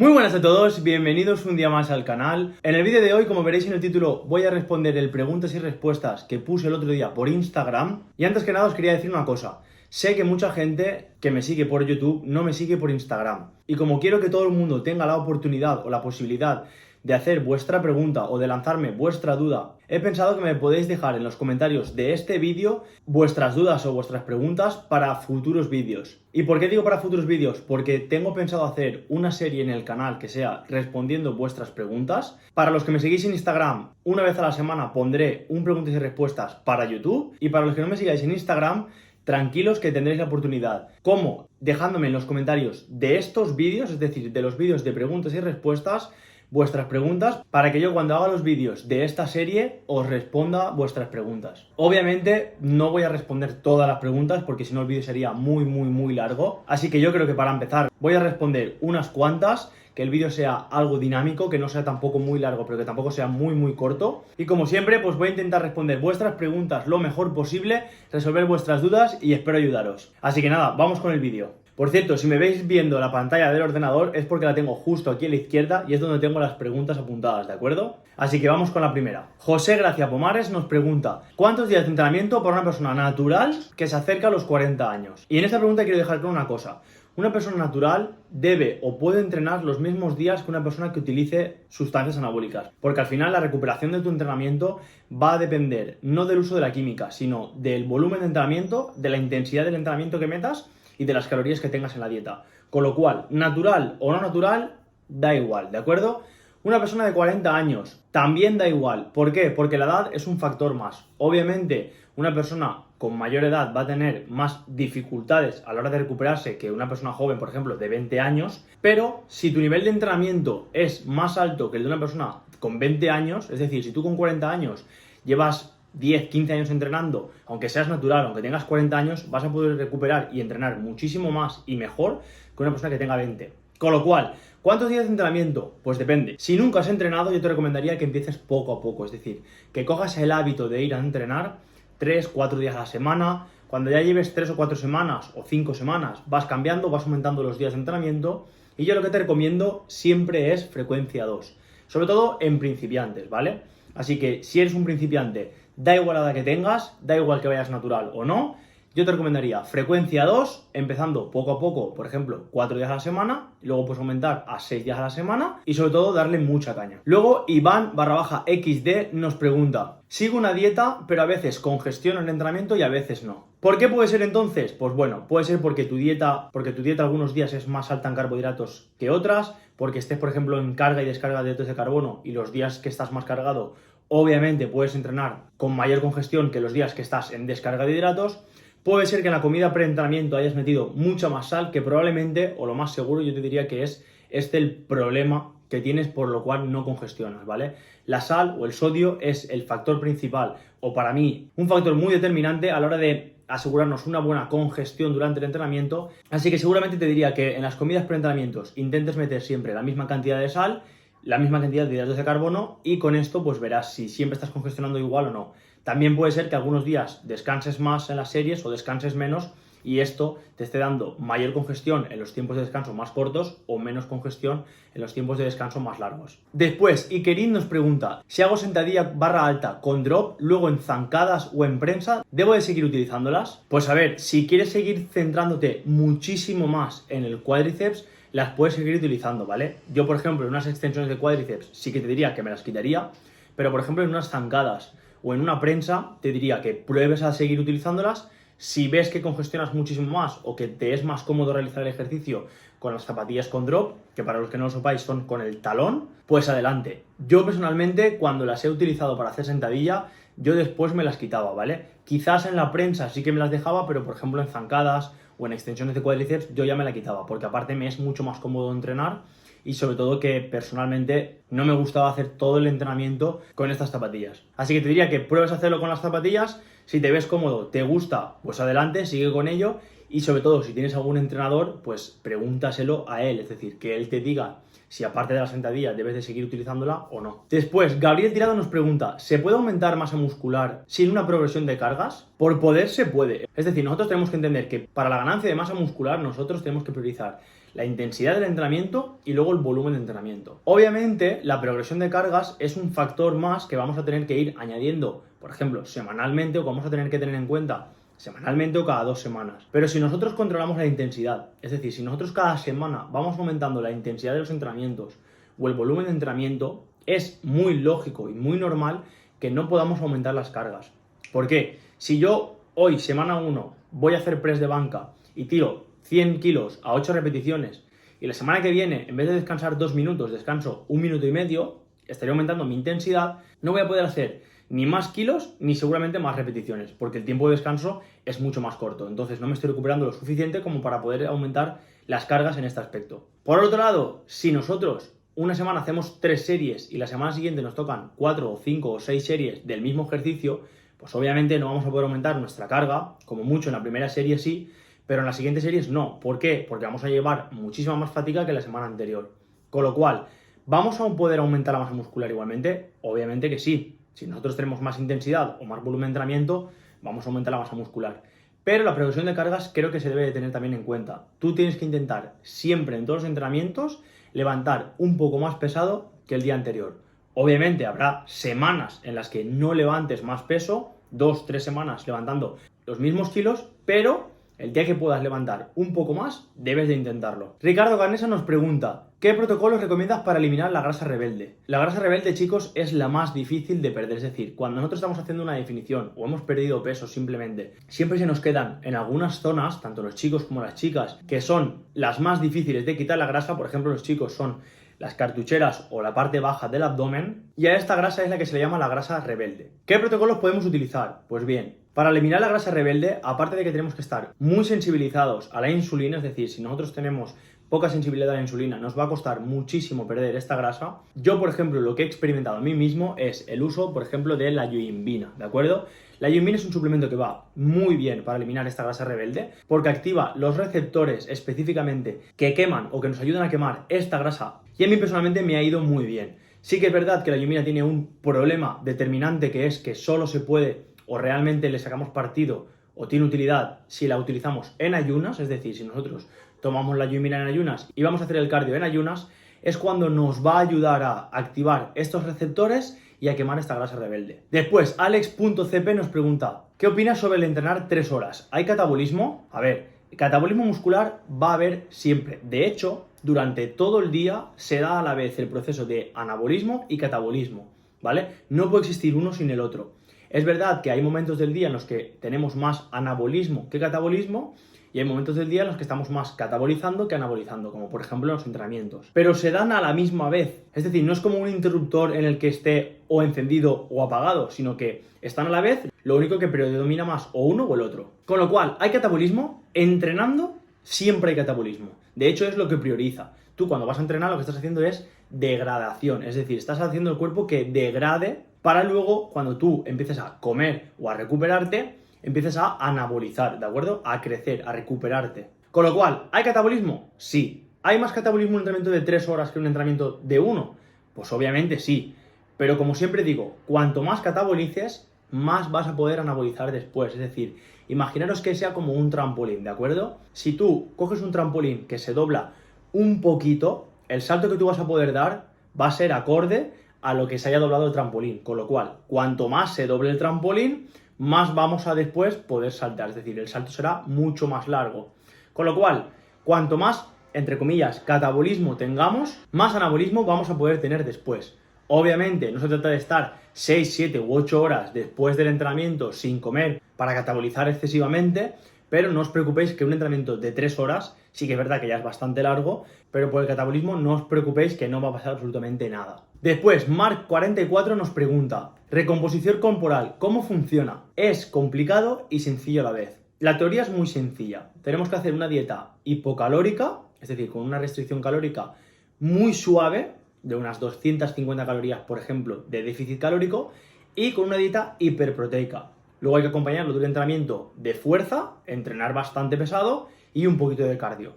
Muy buenas a todos, bienvenidos un día más al canal. En el vídeo de hoy, como veréis en el título, voy a responder el preguntas y respuestas que puse el otro día por Instagram. Y antes que nada os quería decir una cosa. Sé que mucha gente que me sigue por YouTube no me sigue por Instagram. Y como quiero que todo el mundo tenga la oportunidad o la posibilidad de hacer vuestra pregunta o de lanzarme vuestra duda, he pensado que me podéis dejar en los comentarios de este vídeo vuestras dudas o vuestras preguntas para futuros vídeos. ¿Y por qué digo para futuros vídeos? Porque tengo pensado hacer una serie en el canal que sea respondiendo vuestras preguntas. Para los que me seguís en Instagram, una vez a la semana pondré un preguntas y respuestas para YouTube. Y para los que no me sigáis en Instagram, tranquilos que tendréis la oportunidad, como dejándome en los comentarios de estos vídeos, es decir, de los vídeos de preguntas y respuestas, vuestras preguntas, para que yo cuando haga los vídeos de esta serie os responda vuestras preguntas. Obviamente no voy a responder todas las preguntas porque si no el vídeo sería muy largo, así que yo creo que para empezar voy a responder unas cuantas, que el vídeo sea algo dinámico, que no sea tampoco muy largo, pero que tampoco sea muy corto. Y como siempre, pues voy a intentar responder vuestras preguntas lo mejor posible, resolver vuestras dudas y espero ayudaros. Así que nada, vamos con el vídeo. Por cierto, si me veis viendo la pantalla del ordenador es porque la tengo justo aquí a la izquierda y es donde tengo las preguntas apuntadas, ¿de acuerdo? Así que vamos con la primera. José Gracia Pomares nos pregunta: ¿cuántos días de entrenamiento para una persona natural que se acerca a los 40 años? Y en esta pregunta quiero dejar claro una cosa. Una persona natural debe o puede entrenar los mismos días que una persona que utilice sustancias anabólicas, porque al final la recuperación de tu entrenamiento va a depender no del uso de la química, sino del volumen de entrenamiento, de la intensidad del entrenamiento que metas y de las calorías que tengas en la dieta. Con lo cual, natural o no natural, da igual, ¿de acuerdo? Una persona de 40 años también da igual. ¿Por qué? Porque la edad es un factor más. Obviamente, una persona con mayor edad va a tener más dificultades a la hora de recuperarse que una persona joven, por ejemplo, de 20 años, pero si tu nivel de entrenamiento es más alto que el de una persona con 20 años, es decir, si tú con 40 años llevas 10, 15 años entrenando, aunque seas natural, aunque tengas 40 años, vas a poder recuperar y entrenar muchísimo más y mejor que una persona que tenga 20. Con lo cual, ¿cuántos días de entrenamiento? Pues depende. Si nunca has entrenado, yo te recomendaría que empieces poco a poco, es decir, que cojas el hábito de ir a entrenar 3, 4 días a la semana. Cuando ya lleves 3 o 4 semanas o 5 semanas, vas cambiando, vas aumentando los días de entrenamiento. Y yo lo que te recomiendo siempre es frecuencia 2, sobre todo en principiantes, ¿vale? Así que si eres un principiante, da igual la edad que tengas, da igual que vayas natural o no, yo te recomendaría frecuencia 2, empezando poco a poco, por ejemplo, 4 días a la semana, y luego puedes aumentar a 6 días a la semana y sobre todo darle mucha caña. Luego Iván_XD nos pregunta: sigo una dieta, pero a veces congestiono el entrenamiento y a veces no. ¿Por qué puede ser entonces? Pues bueno, puede ser porque tu dieta algunos días es más alta en carbohidratos que otras, porque estés, por ejemplo, en carga y descarga de hidratos de carbono y los días que estás más cargado, obviamente puedes entrenar con mayor congestión que los días que estás en descarga de hidratos. Puede ser que en la comida pre-entrenamiento hayas metido mucha más sal, que probablemente, o lo más seguro, yo te diría que es el problema que tienes por lo cual no congestionas, ¿vale? La sal o el sodio es el factor principal, o para mí, un factor muy determinante a la hora de asegurarnos una buena congestión durante el entrenamiento. Así que seguramente te diría que en las comidas pre-entrenamientos intentes meter siempre la misma cantidad de sal, la misma cantidad de hidratos de carbono, y con esto pues verás si siempre estás congestionando igual o no. También puede ser que algunos días descanses más en las series o descanses menos y esto te esté dando mayor congestión en los tiempos de descanso más cortos o menos congestión en los tiempos de descanso más largos. Después, Ikerin nos pregunta: si hago sentadilla barra alta con drop, luego en zancadas o en prensa, ¿debo de seguir utilizándolas? Pues a ver, si quieres seguir centrándote muchísimo más en el cuádriceps, las puedes seguir utilizando, ¿vale? Yo, por ejemplo, en unas extensiones de cuádriceps sí que te diría que me las quitaría, pero por ejemplo en unas zancadas o en una prensa te diría que pruebes a seguir utilizándolas. Si ves que congestionas muchísimo más o que te es más cómodo realizar el ejercicio con las zapatillas con drop, que para los que no lo sepáis son con el talón, pues adelante. Yo personalmente, cuando las he utilizado para hacer sentadilla, yo después me las quitaba, ¿vale? Quizás en la prensa sí que me las dejaba, pero por ejemplo en zancadas o en extensiones de cuádriceps yo ya me la quitaba, porque aparte me es mucho más cómodo entrenar y sobre todo que personalmente no me gustaba hacer todo el entrenamiento con estas zapatillas. Así que te diría que pruebes a hacerlo con las zapatillas. Si te ves cómodo, te gusta, pues adelante, sigue con ello. Y sobre todo, si tienes algún entrenador, pues pregúntaselo a él, es decir, que él te diga si aparte de la sentadilla debes de seguir utilizándola o no. Después, Gabriel Tirado nos pregunta: ¿se puede aumentar masa muscular sin una progresión de cargas? Por poder se puede. Es decir, nosotros tenemos que entender que para la ganancia de masa muscular nosotros tenemos que priorizar la intensidad del entrenamiento y luego el volumen de entrenamiento. Obviamente, la progresión de cargas es un factor más que vamos a tener que ir añadiendo, por ejemplo, semanalmente, o que vamos a tener que tener en cuenta semanalmente o cada 2 semanas. Pero si nosotros controlamos la intensidad, es decir, si nosotros cada semana vamos aumentando la intensidad de los entrenamientos o el volumen de entrenamiento, es muy lógico y muy normal que no podamos aumentar las cargas. ¿Por qué? Si yo hoy, semana 1, voy a hacer press de banca y tiro 100 kilos a 8 repeticiones y la semana que viene, en vez de descansar 2 minutos, descanso 1 minuto y medio, estaría aumentando mi intensidad, no voy a poder hacer ni más kilos ni seguramente más repeticiones, porque el tiempo de descanso es mucho más corto. Entonces no me estoy recuperando lo suficiente como para poder aumentar las cargas en este aspecto. Por otro lado, si nosotros una semana hacemos 3 series y la semana siguiente nos tocan 4 o 5 o 6 series del mismo ejercicio, pues obviamente no vamos a poder aumentar nuestra carga, como mucho en la primera serie sí, pero en las siguientes series no. ¿Por qué? Porque vamos a llevar muchísima más fatiga que la semana anterior. Con lo cual, ¿vamos a poder aumentar la masa muscular igualmente? Obviamente que sí. Si nosotros tenemos más intensidad o más volumen de entrenamiento, vamos a aumentar la masa muscular. Pero la progresión de cargas creo que se debe de tener también en cuenta. Tú tienes que intentar siempre en todos los entrenamientos levantar un poco más pesado que el día anterior. Obviamente habrá semanas en las que no levantes más peso, 2-3 semanas levantando los mismos kilos, pero el día que puedas levantar un poco más, debes de intentarlo. Ricardo Ganesa nos pregunta, ¿qué protocolos recomiendas para eliminar la grasa rebelde? La grasa rebelde, chicos, es la más difícil de perder. Es decir, cuando nosotros estamos haciendo una definición o hemos perdido peso simplemente, siempre se nos quedan en algunas zonas, tanto los chicos como las chicas, que son las más difíciles de quitar la grasa. Por ejemplo, los chicos son las cartucheras o la parte baja del abdomen, y a esta grasa es la que se le llama la grasa rebelde. ¿Qué protocolos podemos utilizar? Pues bien, para eliminar la grasa rebelde, aparte de que tenemos que estar muy sensibilizados a la insulina, es decir, si nosotros tenemos poca sensibilidad a la insulina, nos va a costar muchísimo perder esta grasa. Yo, por ejemplo, lo que he experimentado a mí mismo es el uso, por ejemplo, de la yohimbina, ¿de acuerdo? La yohimbina es un suplemento que va muy bien para eliminar esta grasa rebelde porque activa los receptores específicamente que queman o que nos ayudan a quemar esta grasa, y a mí personalmente me ha ido muy bien. Sí que es verdad que la yohimbina tiene un problema determinante, que es que solo se puede o realmente le sacamos partido o tiene utilidad si la utilizamos en ayunas, es decir, si nosotros tomamos la yohimbina en ayunas y vamos a hacer el cardio en ayunas, es cuando nos va a ayudar a activar estos receptores y a quemar esta grasa rebelde. Después, Alex.cp nos pregunta, ¿qué opinas sobre el entrenar 3 horas? ¿Hay catabolismo? A ver, catabolismo muscular va a haber siempre. De hecho, durante todo el día se da a la vez el proceso de anabolismo y catabolismo, ¿vale? No puede existir uno sin el otro. Es verdad que hay momentos del día en los que tenemos más anabolismo que catabolismo, y hay momentos del día en los que estamos más catabolizando que anabolizando, como por ejemplo en los entrenamientos. Pero se dan a la misma vez. Es decir, no es como un interruptor en el que esté o encendido o apagado, sino que están a la vez, lo único que predomina más o uno o el otro. Con lo cual, ¿hay catabolismo? Entrenando siempre hay catabolismo. De hecho, es lo que prioriza. Tú cuando vas a entrenar lo que estás haciendo es degradación. Es decir, estás haciendo el cuerpo que degrade para luego, cuando tú empieces a comer o a recuperarte, empieces a anabolizar, ¿de acuerdo? A crecer, a recuperarte. Con lo cual, ¿hay catabolismo? Sí. ¿Hay más catabolismo en un entrenamiento de 3 horas que un entrenamiento de 1? Pues obviamente sí. Pero como siempre digo, cuanto más catabolices, más vas a poder anabolizar después. Es decir, imaginaros que sea como un trampolín, ¿de acuerdo? Si tú coges un trampolín que se dobla un poquito, el salto que tú vas a poder dar va a ser acorde a lo que se haya doblado el trampolín. Con lo cual, cuanto más se doble el trampolín, más vamos a después poder saltar, es decir, el salto será mucho más largo. Con lo cual, cuanto más, entre comillas, catabolismo tengamos, más anabolismo vamos a poder tener después. Obviamente, no se trata de estar 6, 7 u 8 horas después del entrenamiento sin comer para catabolizar excesivamente, pero no os preocupéis que un entrenamiento de 3 horas, sí que es verdad que ya es bastante largo, pero por el catabolismo no os preocupéis que no va a pasar absolutamente nada. Después, Mark44 nos pregunta, recomposición corporal, ¿cómo funciona? Es complicado y sencillo a la vez. La teoría es muy sencilla. Tenemos que hacer una dieta hipocalórica, es decir, con una restricción calórica muy suave, de unas 250 calorías, por ejemplo, de déficit calórico, y con una dieta hiperproteica. Luego hay que acompañarlo de un entrenamiento de fuerza, entrenar bastante pesado y un poquito de cardio.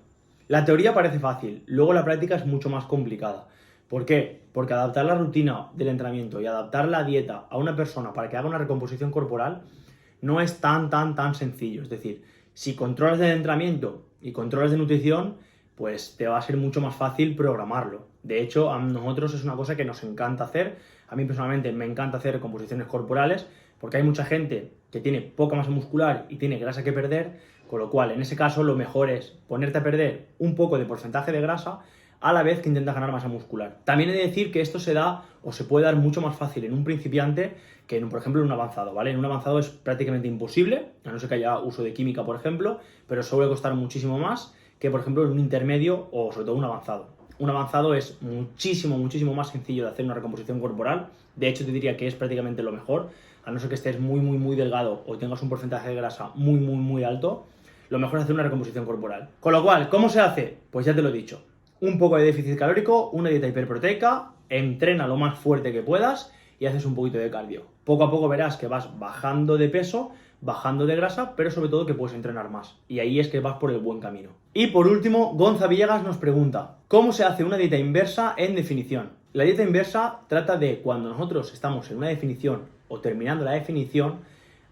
La teoría parece fácil, luego la práctica es mucho más complicada. ¿Por qué? Porque adaptar la rutina del entrenamiento y adaptar la dieta a una persona para que haga una recomposición corporal no es tan sencillo. Es decir, si controlas el entrenamiento y controlas de nutrición, pues te va a ser mucho más fácil programarlo. De hecho, a nosotros es una cosa que nos encanta hacer. A mí personalmente me encanta hacer recomposiciones corporales porque hay mucha gente que tiene poca masa muscular y tiene grasa que perder, con lo cual en ese caso lo mejor es ponerte a perder un poco de porcentaje de grasa a la vez que intentas ganar masa muscular. También he de decir que esto se da o se puede dar mucho más fácil en un principiante que, por ejemplo, en un avanzado, ¿vale? En un avanzado es prácticamente imposible, a no ser que haya uso de química, por ejemplo, pero suele costar muchísimo más que, por ejemplo, en un intermedio o sobre todo un avanzado. Un avanzado es muchísimo más sencillo de hacer una recomposición corporal. De hecho, te diría que es prácticamente lo mejor, a no ser que estés muy delgado o tengas un porcentaje de grasa muy alto. Lo mejor es hacer una recomposición corporal. Con lo cual, ¿cómo se hace? Pues ya te lo he dicho. Un poco de déficit calórico, una dieta hiperproteica, entrena lo más fuerte que puedas y haces un poquito de cardio. Poco a poco verás que vas bajando de peso, bajando de grasa, pero sobre todo que puedes entrenar más. Y ahí es que vas por el buen camino. Y por último, Gonza Villegas nos pregunta, ¿cómo se hace una dieta inversa en definición? La dieta inversa trata de cuando nosotros estamos en una definición o terminando la definición,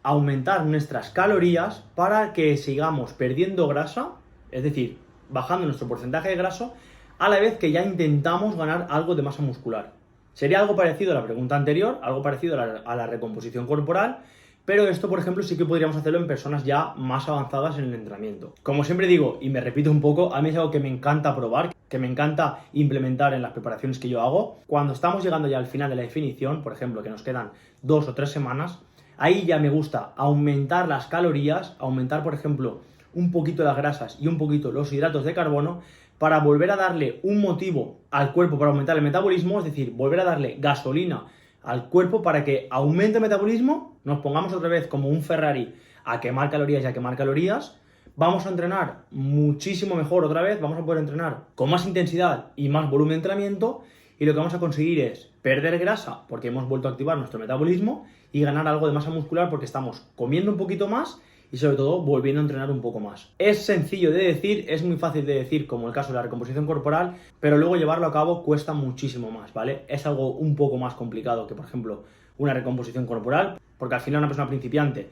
aumentar nuestras calorías para que sigamos perdiendo grasa, es decir, bajando nuestro porcentaje de grasa, a la vez que ya intentamos ganar algo de masa muscular. Sería algo parecido a la pregunta anterior, algo parecido a la recomposición corporal, pero esto, por ejemplo, sí que podríamos hacerlo en personas ya más avanzadas en el entrenamiento. Como siempre digo, y me repito un poco, a mí es algo que me encanta probar, que me encanta implementar en las preparaciones que yo hago. Cuando estamos llegando ya al final de la definición, por ejemplo, que nos quedan 2 o 3 semanas, ahí ya me gusta aumentar las calorías, aumentar, por ejemplo, un poquito las grasas y un poquito los hidratos de carbono para volver a darle un motivo al cuerpo para aumentar el metabolismo, es decir, volver a darle gasolina al cuerpo para que aumente el metabolismo, nos pongamos otra vez como un Ferrari a quemar calorías y a quemar calorías, vamos a entrenar muchísimo mejor otra vez, vamos a poder entrenar con más intensidad y más volumen de entrenamiento y lo que vamos a conseguir es perder grasa porque hemos vuelto a activar nuestro metabolismo y ganar algo de masa muscular porque estamos comiendo un poquito más y sobre todo volviendo a entrenar un poco más. Es sencillo de decir, es muy fácil de decir como el caso de la recomposición corporal, pero luego llevarlo a cabo cuesta muchísimo más, ¿vale? Es algo un poco más complicado que, por ejemplo, una recomposición corporal, porque al final una persona principiante,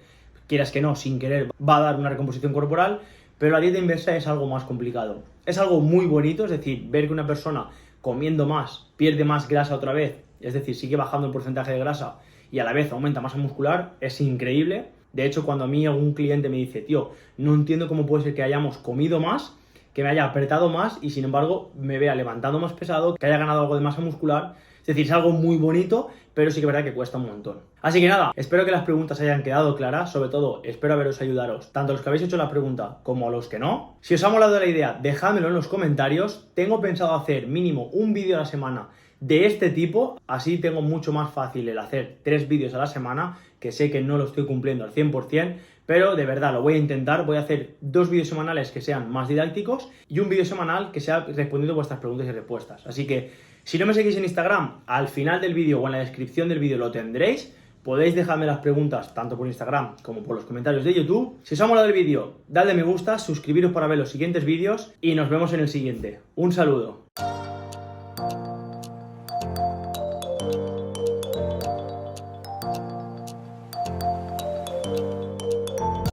quieras que no, sin querer, va a dar una recomposición corporal, pero la dieta inversa es algo más complicado. Es algo muy bonito, es decir, ver que una persona comiendo más pierde más grasa otra vez, es decir, sigue bajando el porcentaje de grasa y a la vez aumenta masa muscular, es increíble. De hecho, cuando a mí algún cliente me dice, tío, no entiendo cómo puede ser que hayamos comido más, que me haya apretado más y sin embargo me vea levantando más pesado, que haya ganado algo de masa muscular, es decir, es algo muy bonito, pero sí que es verdad que cuesta un montón. Así que nada, espero que las preguntas hayan quedado claras, sobre todo espero haberos ayudaros, tanto a los que habéis hecho la pregunta como a los que no. Si os ha molado la idea, dejádmelo en los comentarios. Tengo pensado hacer mínimo un vídeo a la semana de este tipo, así tengo mucho más fácil el hacer 3 vídeos a la semana, que sé que no lo estoy cumpliendo al 100%, pero de verdad lo voy a intentar. Voy a hacer 2 vídeos semanales que sean más didácticos y un vídeo semanal que sea respondiendo vuestras preguntas y respuestas. Así que si no me seguís en Instagram, al final del vídeo o en la descripción del vídeo lo tendréis. Podéis dejarme las preguntas tanto por Instagram como por los comentaririos de YouTube. Si os ha molado el vídeo, dadle me gusta, suscribiros para ver los siguientes vídeos y nos vemos en el siguiente. Un saludo.